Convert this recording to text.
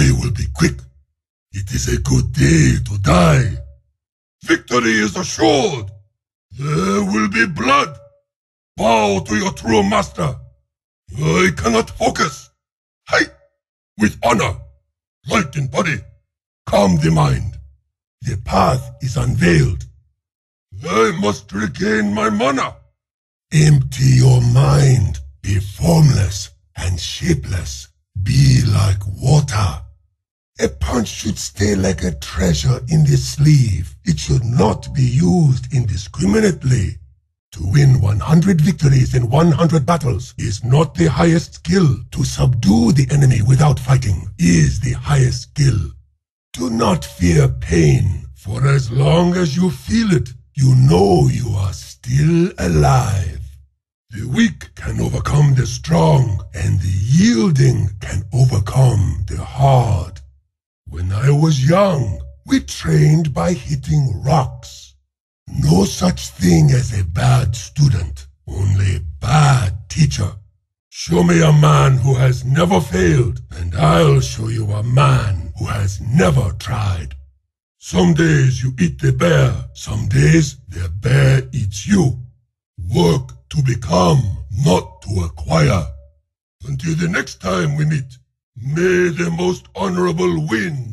I will be quick. It is a good day to die. Victory is assured. There will be blood. Bow to your true master. I cannot focus. Fight with honor. Light in body. Calm the mind. The path is unveiled. I must regain my mana. Empty your mind. Be formless and shapeless. Be like water. A punch should stay like a treasure in the sleeve. It should not be used indiscriminately. To win 100 victories in 100 battles is not the highest skill. To subdue the enemy without fighting is the highest skill. Do not fear pain, for as long as you feel it, you know you are still alive. The weak can overcome the strong, and the yielding can overcome the hard. When I was young, we trained by hitting rocks. No such thing as a bad student, only a bad teacher. Show me a man who has never failed, and I'll show you a man who has never tried. Some days you eat the bear, some days the bear eats you. Work to become, not to acquire. Until the next time we meet, may the most honorable win.